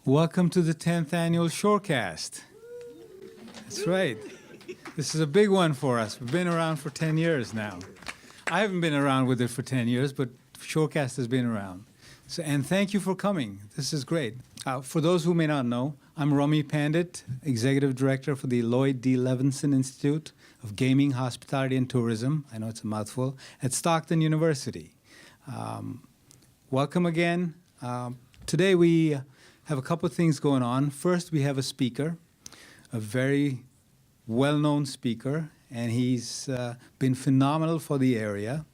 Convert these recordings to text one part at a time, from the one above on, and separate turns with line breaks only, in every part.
Welcome to the 10th annual Shorecast. That's right. This is a big one for us. We've been around for 10 years now. I haven't been around with it for 10 years, but Shorecast has been around. And thank you for coming. This is great. For those who may not know, I'm Rami Pandit, Executive Director for the Lloyd D. Levenson Institute of Gaming, Hospitality, and Tourism. I know it's a mouthful. At Stockton University. Welcome again. Today we have a couple of things going on. First, we have a speaker, a very well-known speaker, and he's been phenomenal for the area.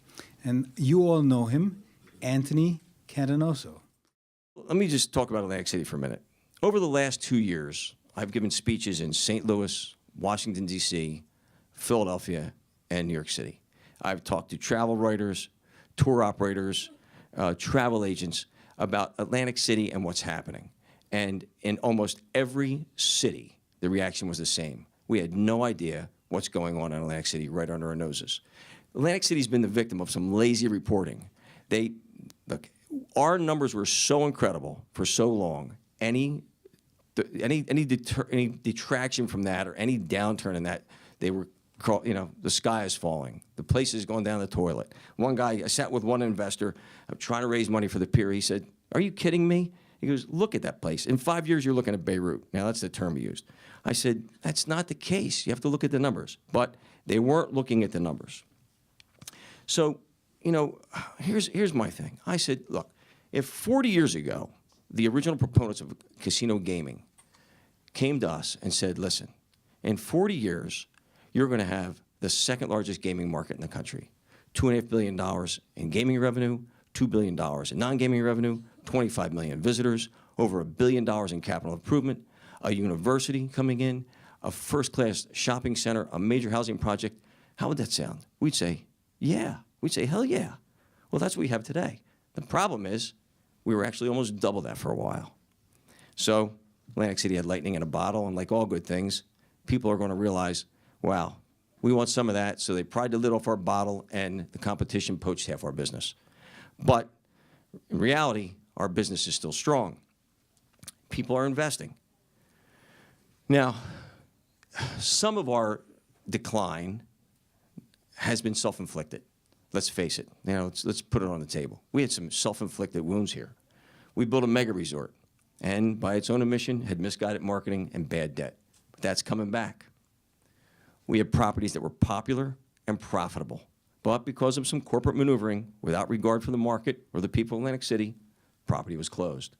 And you all know him, Anthony Catanoso.
Let me just talk about Atlantic City for a minute. Over the last 2 years, I've given speeches in St. Louis, Washington, D.C., Philadelphia, and New York City. I've talked to travel writers, tour operators, travel agents about Atlantic City and what's happening. And in almost every city, the reaction was the same. We had no idea what's going on in Atlantic City right under our noses. Atlantic City's been the victim of some lazy reporting. Look, our numbers were so incredible for so long. Any detraction from that or any downturn in that, they were, the sky is falling. The place is going down the toilet. One guy, I sat with one investor, I'm trying to raise money for the pier. He said, "Are you kidding me?" He goes, "Look at that place. In 5 years, you're looking at Beirut." Now, that's the term he used. I said, "That's not the case. You have to look at the numbers." But they weren't looking at the numbers. So, here's my thing. I said, look, if 40 years ago, the original proponents of casino gaming came to us and said, listen, in 40 years, you're going to have the second largest gaming market in the country. $2.5 billion in gaming revenue, $2 billion in non-gaming revenue, 25 million visitors, over $1 billion in capital improvement, a university coming in, a first-class shopping center, a major housing project. How would that sound? We'd say, yeah. We'd say, hell yeah. Well, that's what we have today. The problem is we were actually almost double that for a while. So Atlantic City had lightning in a bottle, and like all good things, people are going to realize, wow, we want some of that. So they pried the lid off our bottle, and the competition poached half our business. But in reality, our business is still strong. People are investing. Now, some of our decline has been self-inflicted. Let's face it. Let's put it on the table. We had some self-inflicted wounds here. We built a mega resort, and by its own admission, had misguided marketing and bad debt. But that's coming back. We had properties that were popular and profitable, but because of some corporate maneuvering, without regard for the market or the people of Atlantic City, property was closed.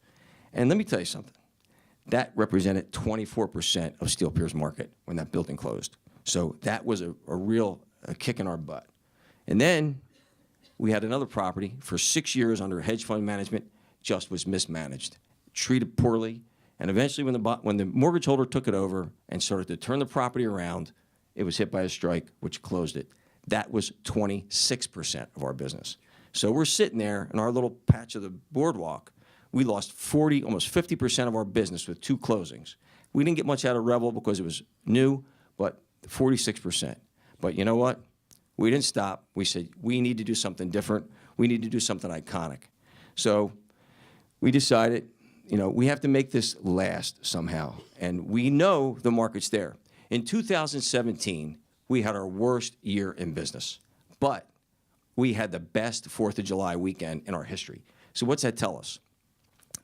And let me tell you something. That represented 24% of Steel Pier's market when that building closed. So that was a real kick in our butt. And then we had another property for 6 years under hedge fund management, just was mismanaged, treated poorly, and eventually when the mortgage holder took it over and started to turn the property around, it was hit by a strike, which closed it. That was 26% of our business. So we're sitting there in our little patch of the boardwalk. We lost almost 50% of our business with 2 closings. We didn't get much out of Revel because it was new, but 46%. But you know what? We didn't stop. We said, we need to do something different. We need to do something iconic. So we decided, we have to make this last somehow. And we know the market's there. In 2017, we had our worst year in business. But we had the best 4th of July weekend in our history. So what's that tell us?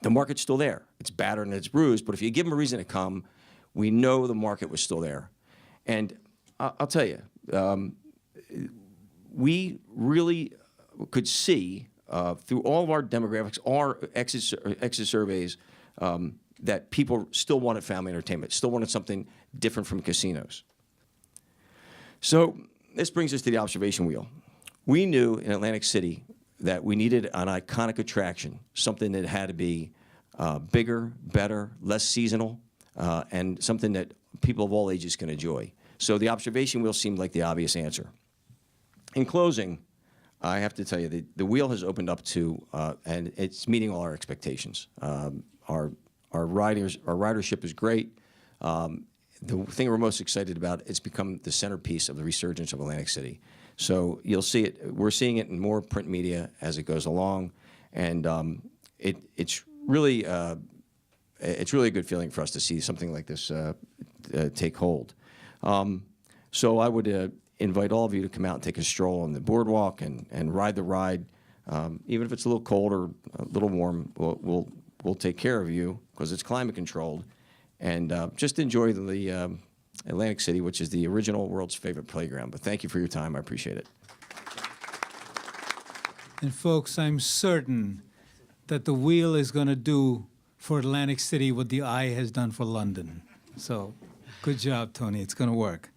The market's still there. It's battered and it's bruised, but if you give them a reason to come, we know the market was still there. And I'll tell you, we really could see through all of our demographics, our exit surveys, that people still wanted family entertainment, still wanted something different from casinos. So this brings us to the observation wheel. We knew in Atlantic City that we needed an iconic attraction, something that had to be bigger, better, less seasonal, and something that people of all ages can enjoy. So the observation wheel seemed like the obvious answer. In closing, I have to tell you, the wheel has opened up to, and it's meeting all our expectations. Our ridership is great. The thing we're most excited about, it's become the centerpiece of the resurgence of Atlantic City. So you'll see it. We're seeing it in more print media as it goes along, and it's really it's really a good feeling for us to see something like this take hold. So I would invite all of you to come out and take a stroll on the boardwalk and ride the ride. Even if it's a little cold or a little warm, we'll take care of you because it's climate controlled. And just enjoy the Atlantic City, which is the original world's favorite playground. But thank you for your time. I appreciate it.
And folks, I'm certain that the wheel is going to do for Atlantic City what the eye has done for London. So good job, Tony. It's going to work.